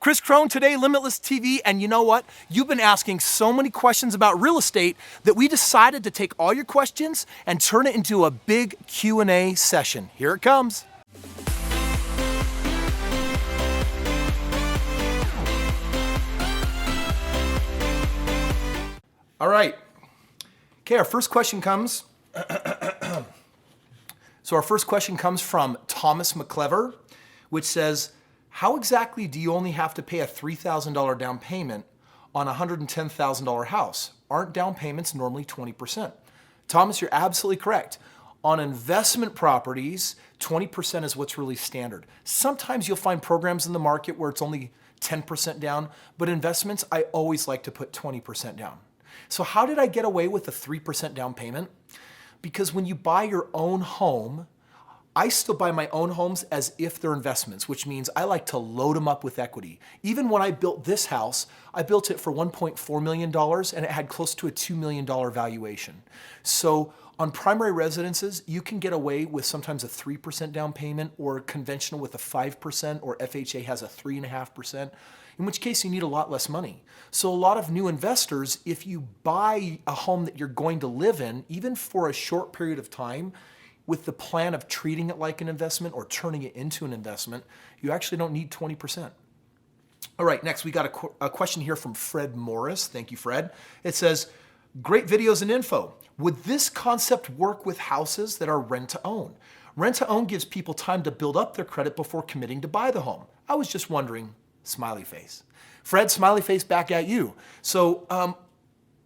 Kris Krohn today, Limitless TV, and you know what? You've been asking so many questions about real estate that we decided to take all your questions and turn it into a big Q&A session. Here it comes. All right. Okay, our first question comes. So our first question comes from Thomas McClever, which says, how exactly do you only have to pay a $3,000 down payment on a $110,000 house? Aren't down payments normally 20%? Thomas, you're absolutely correct. On investment properties, 20% is what's really standard. Sometimes you'll find programs in the market where it's only 10% down, but investments, I always like to put 20% down. So how did I get away with a 3% down payment? Because when you buy your own home, I still buy my own homes as if they're investments, which means I like to load them up with equity. Even when I built this house, I built it for $1.4 million and it had close to a $2 million valuation. So on primary residences, you can get away with sometimes a 3% down payment or conventional with a 5% or FHA has a 3.5%, in which case you need a lot less money. So a lot of new investors, if you buy a home that you're going to live in, even for a short period of time, with the plan of treating it like an investment or turning it into an investment, you actually don't need 20%. All right, next we got a question here from Fred Morris. Thank you, Fred. It says, great videos and info. Would this concept work with houses that are rent to own? Rent to own gives people time to build up their credit before committing to buy the home. I was just wondering, smiley face. Fred, smiley face back at you. So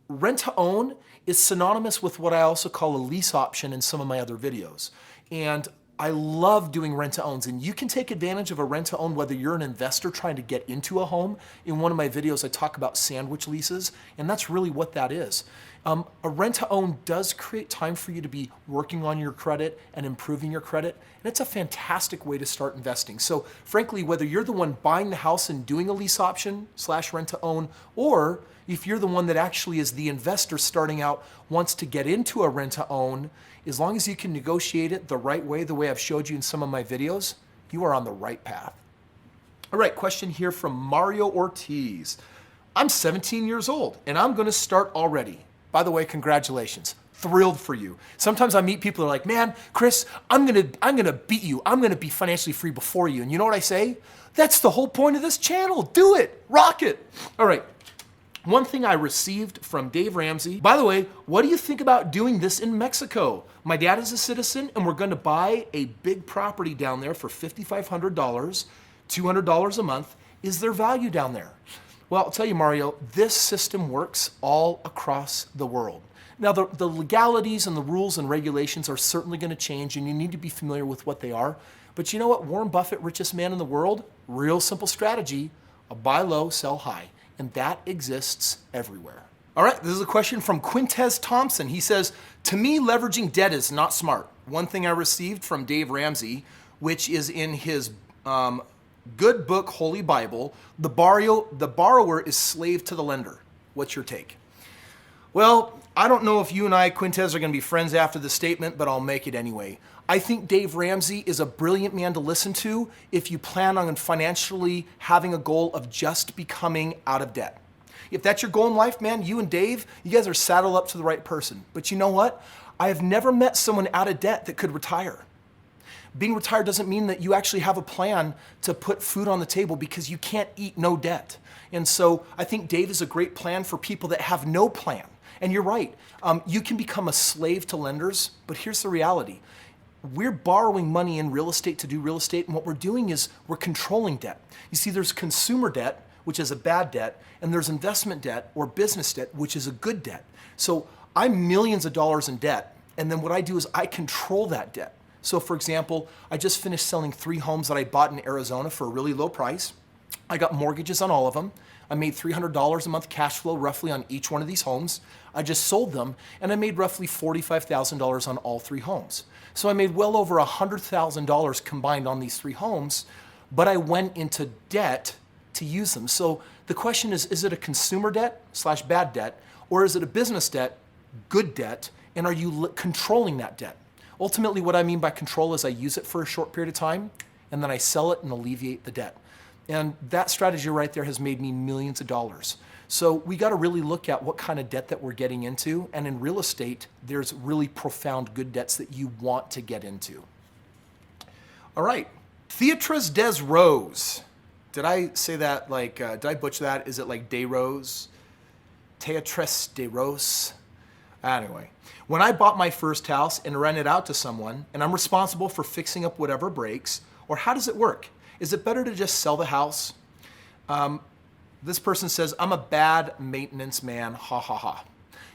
rent to own is synonymous with what I also call a lease option in some of my other videos. And I love doing rent to owns, and you can take advantage of a rent to own whether you're an investor trying to get into a home. In one of my videos, I talk about sandwich leases, and that's really what that is. A rent to own does create time for you to be working on your credit and improving your credit, and it's a fantastic way to start investing. So frankly, whether you're the one buying the house and doing a lease option / rent to own, or if you're the one that actually is the investor starting out, wants to get into a rent to own, as long as you can negotiate it the right way, the way I've showed you in some of my videos, you are on the right path. All right, question here from Mario Ortiz. I'm 17 years old and I'm gonna start already. By the way, congratulations. Thrilled for you. Sometimes I meet people who are like, man, Kris, I'm gonna beat you. I'm gonna be financially free before you. And you know what I say? That's the whole point of this channel. Do it, rock it. All right. One thing I received from Dave Ramsey, by the way, what do you think about doing this in Mexico? My dad is a citizen and we're gonna buy a big property down there for $5,500, $200 a month. Is there value down there? Well, I'll tell you, Mario, this system works all across the world. Now, the legalities and the rules and regulations are certainly gonna change and you need to be familiar with what they are. But you know what? Warren Buffett, richest man in the world, real simple strategy, buy low, sell high. And that exists everywhere. All right, this is a question from Quintez Thompson. He says, to me, leveraging debt is not smart. One thing I received from Dave Ramsey, which is in his good book, Holy Bible, the borrower is slave to the lender. What's your take? Well, I don't know if you and I, Quintez, are gonna be friends after the statement, but I'll make it anyway. I think Dave Ramsey is a brilliant man to listen to if you plan on financially having a goal of just becoming out of debt. If that's your goal in life, man, you and Dave, you guys are saddled up to the right person. But you know what? I have never met someone out of debt that could retire. Being retired doesn't mean that you actually have a plan to put food on the table because you can't eat no debt. And so I think Dave is a great plan for people that have no plan. And you're right, you can become a slave to lenders, but here's the reality. We're borrowing money in real estate to do real estate, and what we're doing is we're controlling debt. You see, there's consumer debt, which is a bad debt, and there's investment debt or business debt, which is a good debt. So I'm millions of dollars in debt, and then what I do is I control that debt. So for example, I just finished selling 3 homes that I bought in Arizona for a really low price. I got mortgages on all of them. I made $300 a month cash flow roughly on each one of these homes. I just sold them and I made roughly $45,000 on all 3 homes. So I made well over $100,000 combined on these 3 homes, but I went into debt to use them. So the question is it a consumer debt / bad debt, or is it a business debt, good debt, and are you controlling that debt? Ultimately, what I mean by control is I use it for a short period of time and then I sell it and alleviate the debt. And that strategy right there has made me millions of dollars. So we got to really look at what kind of debt that we're getting into. And in real estate, there's really profound good debts that you want to get into. All right, Theatres des Roses. Did I say that like, did I butcher that? Is it like Des Roses? Theatres des Roses? Anyway, when I bought my first house and rented out to someone, and I'm responsible for fixing up whatever breaks, or how does it work? Is it better to just sell the house? This person says, I'm a bad maintenance man, ha ha ha.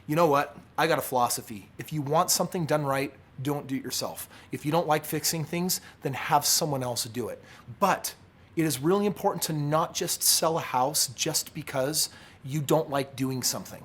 You know what? I got a philosophy. If you want something done right, don't do it yourself. If you don't like fixing things, then have someone else do it. But it is really important to not just sell a house just because you don't like doing something.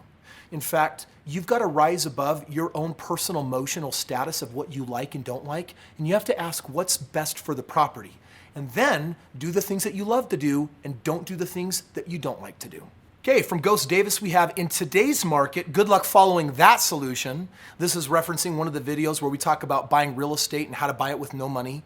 In fact, you've got to rise above your own personal emotional status of what you like and don't like, and you have to ask what's best for the property. And then do the things that you love to do and don't do the things that you don't like to do. Okay, from Ghost Davis, we have, in today's market, good luck following that solution. This is referencing one of the videos where we talk about buying real estate and how to buy it with no money.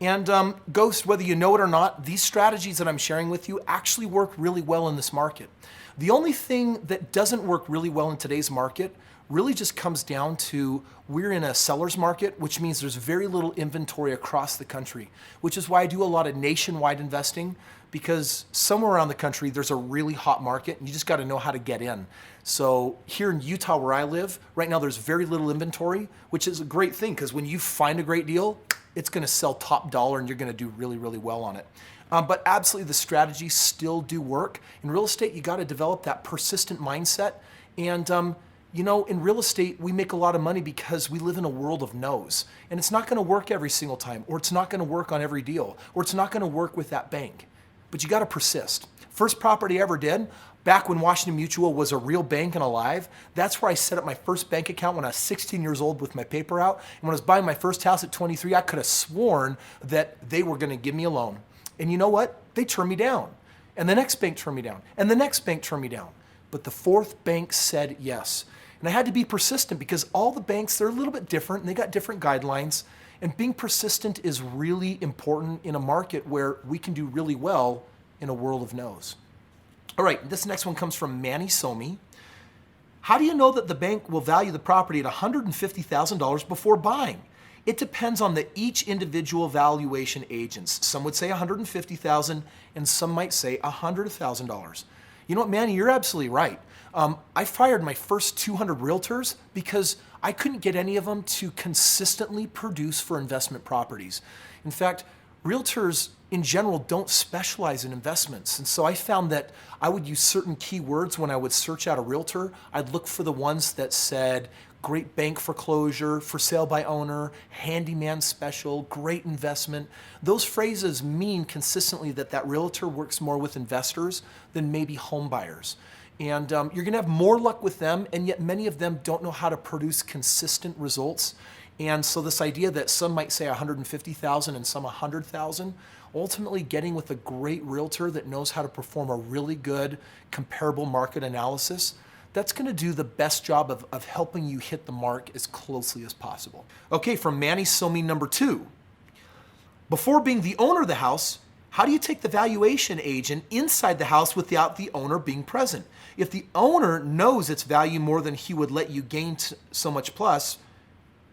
And Ghost, whether you know it or not, these strategies that I'm sharing with you actually work really well in this market. The only thing that doesn't work really well in today's market really just comes down to we're in a seller's market, which means there's very little inventory across the country, which is why I do a lot of nationwide investing, because somewhere around the country there's a really hot market and you just got to know how to get in. So here in Utah where I live, right now there's very little inventory, which is a great thing because when you find a great deal, it's going to sell top dollar and you're going to do really, really well on it. But absolutely the strategies still do work. In real estate, you got to develop that persistent mindset. And you know, in real estate, we make a lot of money because we live in a world of no's. And it's not going to work every single time, or it's not going to work on every deal, or it's not going to work with that bank. But you got to persist. First property I ever did, back when Washington Mutual was a real bank and alive, that's where I set up my first bank account when I was 16 years old with my paper out. And when I was buying my first house at 23, I could have sworn that they were going to give me a loan. And you know what? They turned me down. And the next bank turned me down. And the next bank turned me down. But the fourth bank said yes. And I had to be persistent because all the banks, they're a little bit different and they got different guidelines. And being persistent is really important in a market where we can do really well in a world of no's. All right, this next one comes from Manny Somi. How do you know that the bank will value the property at $150,000 before buying? It depends on each individual valuation agents. Some would say $150,000 and some might say $100,000. You know what, Manny, you're absolutely right. I fired my first 200 realtors because I couldn't get any of them to consistently produce for investment properties. In fact, realtors in general don't specialize in investments. And so I found that I would use certain keywords when I would search out a realtor. I'd look for the ones that said great bank foreclosure, for sale by owner, handyman special, great investment. Those phrases mean consistently that that realtor works more with investors than maybe home buyers. And you're gonna have more luck with them, and yet many of them don't know how to produce consistent results. And so this idea that some might say 150,000 and some 100,000, ultimately getting with a great realtor that knows how to perform a really good comparable market analysis, that's gonna do the best job of helping you hit the mark as closely as possible. Okay, from Manny Somi number 2. Before being the owner of the house, how do you take the valuation agent inside the house without the owner being present? If the owner knows its value more than he would let you gain so much plus,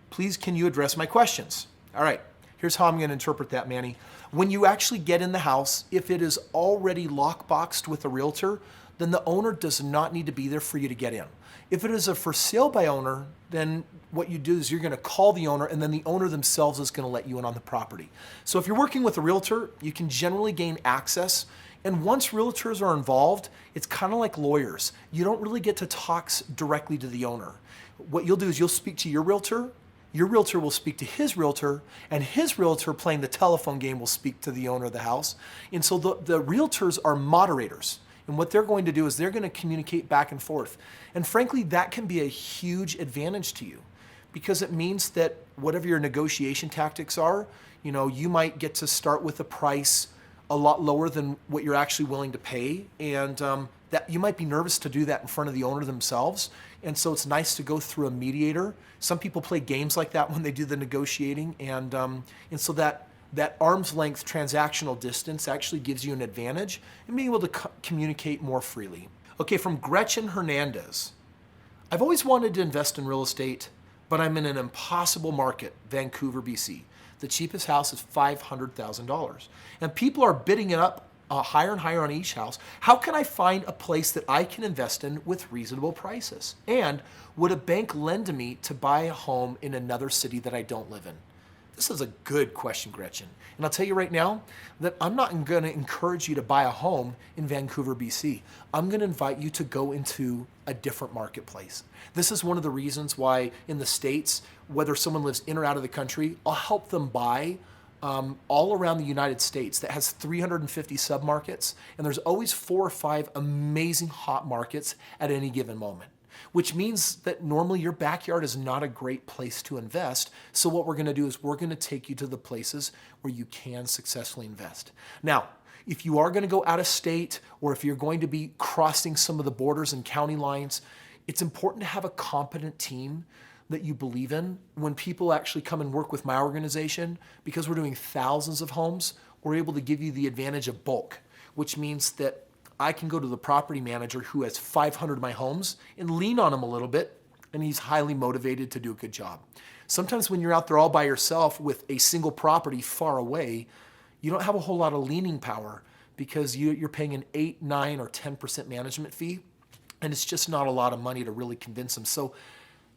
please can you address my questions? All right, here's how I'm gonna interpret that, Manny. When you actually get in the house, if it is already lockboxed with a realtor, then the owner does not need to be there for you to get in. If it is a for sale by owner, then what you do is you're gonna call the owner and then the owner themselves is gonna let you in on the property. So if you're working with a realtor, you can generally gain access. And once realtors are involved, it's kind of like lawyers. You don't really get to talk directly to the owner. What you'll do is you'll speak to your realtor will speak to his realtor, and his realtor playing the telephone game will speak to the owner of the house. And so the realtors are moderators. And what they're going to do is they're going to communicate back and forth. And frankly, that can be a huge advantage to you because it means that whatever your negotiation tactics are, you know, you might get to start with a price a lot lower than what you're actually willing to pay. And that you might be nervous to do that in front of the owner themselves. And so it's nice to go through a mediator. Some people play games like that when they do the negotiating. And so that that arm's length transactional distance actually gives you an advantage in being able to communicate more freely. Okay, from Gretchen Hernandez. I've always wanted to invest in real estate, but I'm in an impossible market, Vancouver, BC. The cheapest house is $500,000. And people are bidding it up higher and higher on each house. How can I find a place that I can invest in with reasonable prices? And would a bank lend to me to buy a home in another city that I don't live in? This is a good question, Gretchen. And I'll tell you right now that I'm not going to encourage you to buy a home in Vancouver, BC. I'm going to invite you to go into a different marketplace. This is one of the reasons why in the States, whether someone lives in or out of the country, I'll help them buy all around the United States that has 350 submarkets, and there's always 4 or 5 amazing hot markets at any given moment, which means that normally your backyard is not a great place to invest. So what we're going to do is we're going to take you to the places where you can successfully invest. Now, if you are going to go out of state, or if you're going to be crossing some of the borders and county lines, it's important to have a competent team that you believe in. When people actually come and work with my organization, because we're doing thousands of homes, we're able to give you the advantage of bulk, which means that I can go to the property manager who has 500 of my homes and lean on him a little bit, and he's highly motivated to do a good job. Sometimes when you're out there all by yourself with a single property far away, you don't have a whole lot of leaning power because you're paying an 8, 9, or 10% management fee, and it's just not a lot of money to really convince them. So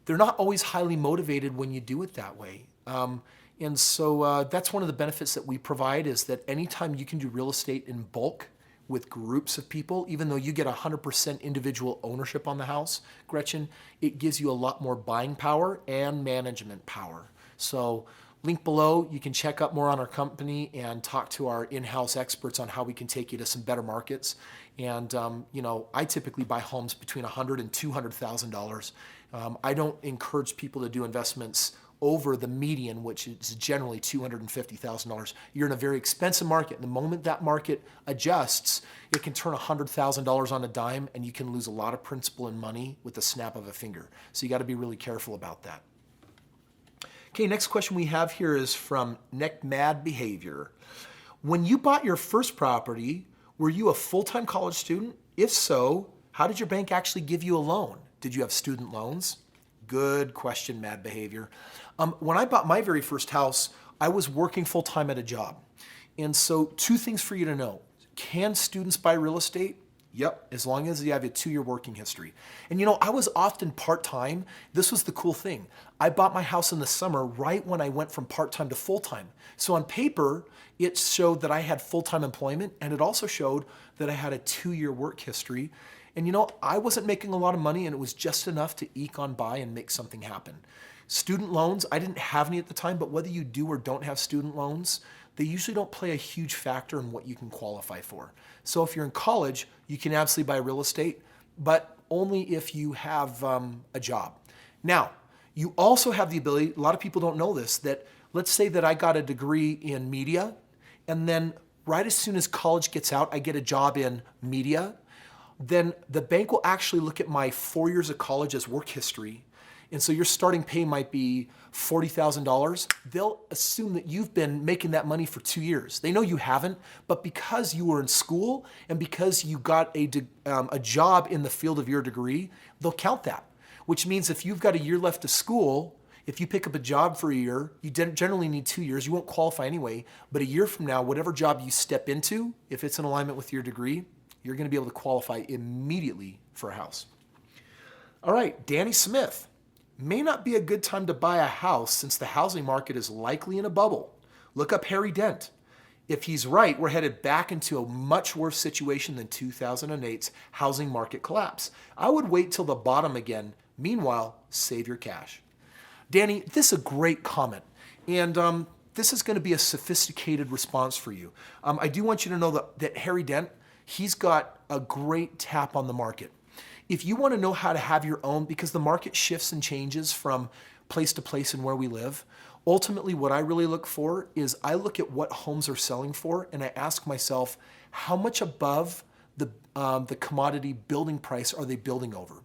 they're not always highly motivated when you do it that way. And so that's one of the benefits that we provide, is that anytime you can do real estate in bulk with groups of people, even though you get 100% individual ownership on the house, Gretchen, it gives you a lot more buying power and management power. So link below, you can check out more on our company and talk to our in-house experts on how we can take you to some better markets. And I typically buy homes between $100,000 and $200,000. I don't encourage people to do investments over the median, which is generally $250,000. You're in a very expensive market. The moment that market adjusts, it can turn $100,000 on a dime, and you can lose a lot of principal and money with the snap of a finger. So you got to be really careful about that. Okay, next question we have here is from Neck Mad Behavior. When you bought your first property, were you a full-time college student? If so, how did your bank actually give you a loan? Did you have student loans? Good question, Mad Behavior. When I bought my very first house, I was working full-time at a job. And so 2 things for you to know. Can students buy real estate? Yep, as long as you have a 2-year working history. And I was often part-time. This was the cool thing. I bought my house in the summer right when I went from part-time to full-time. So on paper, it showed that I had full-time employment, and it also showed that I had a 2-year work history. And I wasn't making a lot of money, and it was just enough to eke on by and make something happen. Student loans, I didn't have any at the time, but whether you do or don't have student loans, they usually don't play a huge factor in what you can qualify for. So if you're in college, you can absolutely buy real estate, but only if you have a job. Now, you also have the ability, a lot of people don't know this, that let's say that I got a degree in media, and then right as soon as college gets out, I get a job in media. Then the bank will actually look at my 4 years of college as work history. And so your starting pay might be $40,000. They'll assume that you've been making that money for 2 years. They know you haven't, but because you were in school and because you got a job in the field of your degree, they'll count that. Which means if you've got a year left of school, if you pick up a job for a year, you generally need 2 years. You won't qualify anyway, but a year from now, whatever job you step into, if it's in alignment with your degree, you're going to be able to qualify immediately for a house. All right, Danny Smith. May not be a good time to buy a house since the housing market is likely in a bubble. Look up Harry Dent. If he's right, we're headed back into a much worse situation than 2008's housing market collapse. I would wait till the bottom again. Meanwhile, save your cash. Danny, this is a great comment. And this is going to be a sophisticated response for you. I do want you to know that Harry Dent, he's got a great tap on the market. If you want to know how to have your own, because the market shifts and changes from place to place and where we live, ultimately what I really look for is I look at what homes are selling for, and I ask myself, how much above the commodity building price are they building over?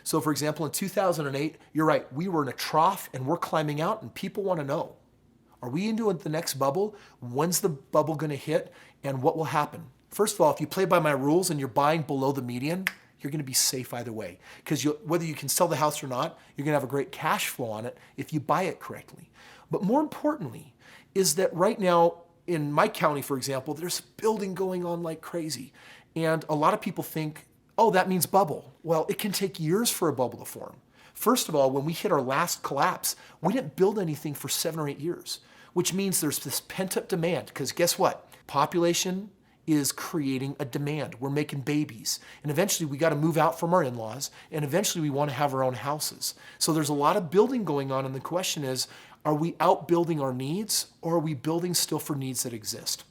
So for example, in 2008, you're right, we were in a trough and we're climbing out, and people want to know, Are we into the next bubble? When's the bubble going to hit? And what will happen? First of all, if you play by my rules and you're buying below the median, you're going to be safe either way. Because whether you can sell the house or not, you're going to have a great cash flow on it if you buy it correctly. But more importantly is that right now in my county, for example, there's building going on like crazy. And a lot of people think, oh, that means bubble. Well, it can take years for a bubble to form. First of all, when we hit our last collapse, we didn't build anything for 7 or 8 years, which means there's this pent-up demand. Because guess what? Population is creating a demand. We're making babies. And eventually we got to move out from our in-laws. And eventually we want to have our own houses. So there's a lot of building going on. And the question is, are we outbuilding our needs or are we building still for needs that exist?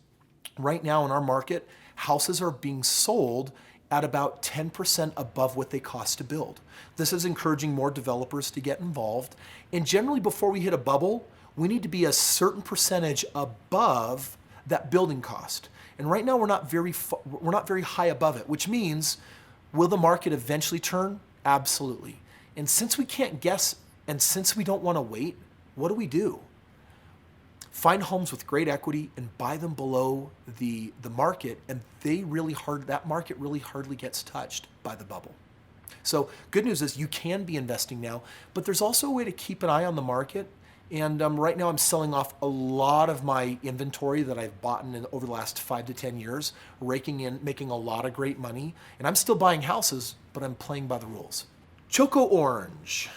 Right now in our market, houses are being sold at about 10% above what they cost to build. This is encouraging more developers to get involved. And generally before we hit a bubble, we need to be a certain percentage above that building cost. And right now we're not very high above it, which means, will the market eventually turn? Absolutely. And since we can't guess and since we don't want to wait, what do? Find homes with great equity and buy them below the market, and that market really hardly gets touched by the bubble. So good news is you can be investing now, but there's also a way to keep an eye on the market. And right now I'm selling off a lot of my inventory that I've bought over the last 5 to 10 years, raking in, making a lot of great money. And I'm still buying houses, but I'm playing by the rules. Choco Orange.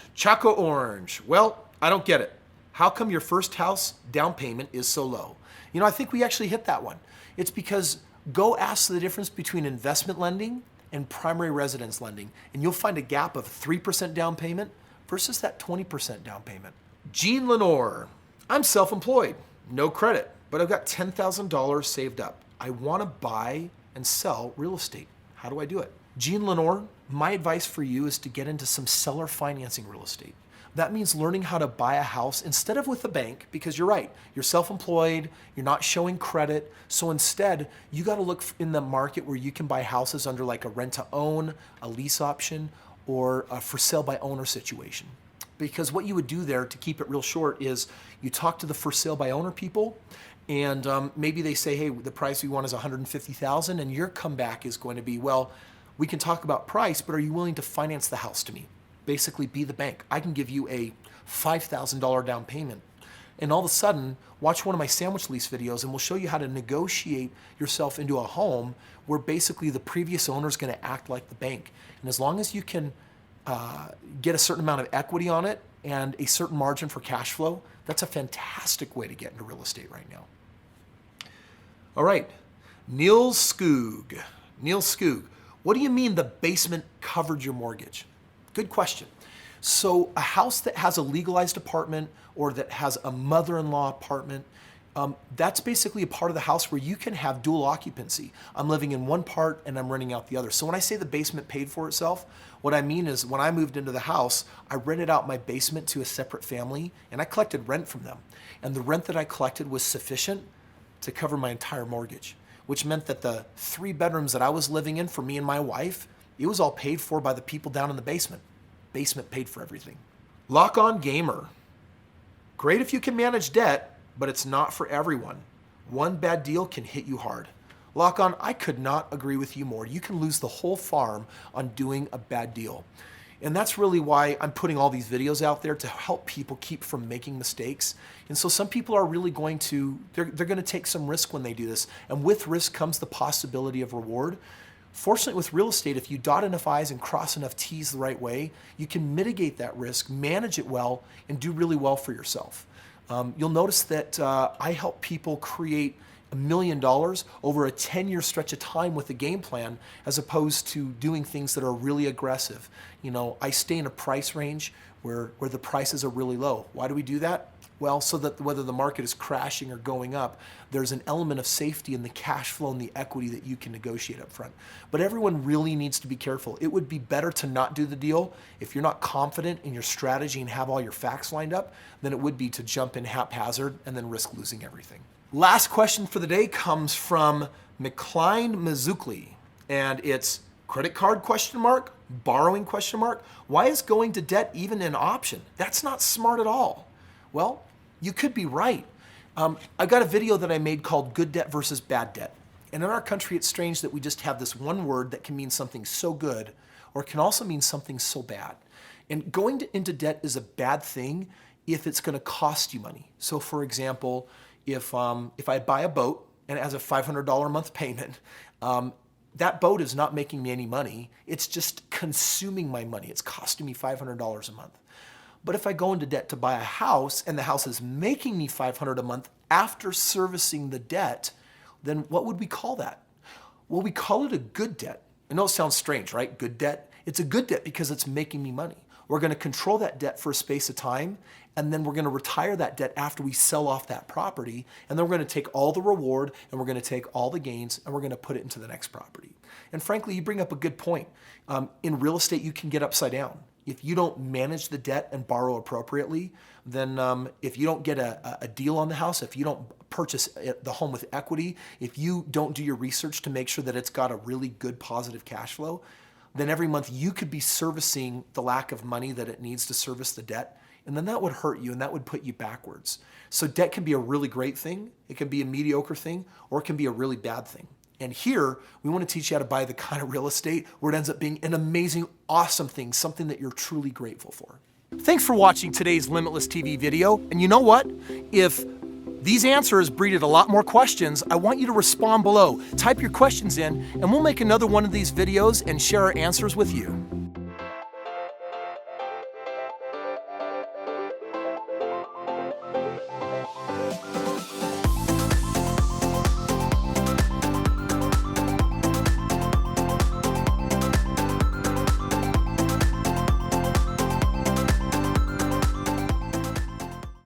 Well, I don't get it. How come your first house down payment is so low? I think we actually hit that one. It's because go ask the difference between investment lending and primary residence lending, and you'll find a gap of 3% down payment versus that 20% down payment. Jean Lenore, I'm self-employed, no credit, but I've got $10,000 saved up. I want to buy and sell real estate. How do I do it? Jean Lenore, my advice for you is to get into some seller financing real estate. That means learning how to buy a house instead of with a bank, because you're right, you're self-employed, you're not showing credit. So instead, you got to look in the market where you can buy houses under like a rent-to-own, a lease option, or a for sale by owner situation. Because what you would do there, to keep it real short, is you talk to the for sale by owner people, and maybe they say, hey, the price we want is $150,000, and your comeback is going to be, well, we can talk about price, but are you willing to finance the house to me? Basically be the bank. I can give you a $5,000 down payment. And all of a sudden, watch one of my sandwich lease videos and we'll show you how to negotiate yourself into a home where basically the previous owner is going to act like the bank. And as long as you can get a certain amount of equity on it and a certain margin for cash flow, that's a fantastic way to get into real estate right now. All right, Neil Skoog, what do you mean the basement covered your mortgage? Good question. So a house that has a legalized apartment or that has a mother-in-law apartment, that's basically a part of the house where you can have dual occupancy. I'm living in one part and I'm renting out the other. So when I say the basement paid for itself, what I mean is when I moved into the house, I rented out my basement to a separate family and I collected rent from them. And the rent that I collected was sufficient to cover my entire mortgage, which meant that the 3 bedrooms that I was living in for me and my wife, it was all paid for by the people down in the basement. Basement paid for everything. Lock On Gamer. Great if you can manage debt, but it's not for everyone. One bad deal can hit you hard. Lock On, I could not agree with you more. You can lose the whole farm on doing a bad deal. And that's really why I'm putting all these videos out there to help people keep from making mistakes. And so some people are really going to, they're going to take some risk when they do this. And with risk comes the possibility of reward. Fortunately, with real estate, if you dot enough I's and cross enough T's the right way, you can mitigate that risk, manage it well, and do really well for yourself. You'll notice that I help people create $1 million over a 10-year stretch of time with a game plan, as opposed to doing things that are really aggressive. I stay in a price range where the prices are really low. Why do we do that? Well, so that whether the market is crashing or going up, there's an element of safety in the cash flow and the equity that you can negotiate up front. But everyone really needs to be careful. It would be better to not do the deal if you're not confident in your strategy and have all your facts lined up than it would be to jump in haphazard and then risk losing everything. Last question for the day comes from McCline Mazukli, and it's credit card ? Borrowing ? Why is going to debt even an option? That's not smart at all. Well, you could be right. I've got a video that I made called Good Debt versus Bad Debt. And in our country, it's strange that we just have this one word that can mean something so good, or it can also mean something so bad. And going into debt is a bad thing if it's going to cost you money. So for example, if I buy a boat and it has a $500 a month payment, that boat is not making me any money. It's just consuming my money. It's costing me $500 a month. But if I go into debt to buy a house and the house is making me $500 a month after servicing the debt, then what would we call that? Well, we call it a good debt. I know it sounds strange, right? Good debt. It's a good debt because it's making me money. We're going to control that debt for a space of time, and then we're going to retire that debt after we sell off that property, and then we're going to take all the reward and we're going to take all the gains and we're going to put it into the next property. And frankly, you bring up a good point. In real estate, you can get upside down. If you don't manage the debt and borrow appropriately, then if you don't get a deal on the house, if you don't purchase the home with equity, if you don't do your research to make sure that it's got a really good positive cash flow, then every month you could be servicing the lack of money that it needs to service the debt, and then that would hurt you and that would put you backwards. So debt can be a really great thing, it can be a mediocre thing, or it can be a really bad thing. And here, we want to teach you how to buy the kind of real estate where it ends up being an amazing, awesome thing, something that you're truly grateful for. Thanks for watching today's Limitless TV video. And you know what? If these answers breeded a lot more questions, I want you to respond below. Type your questions in, and we'll make another one of these videos and share our answers with you.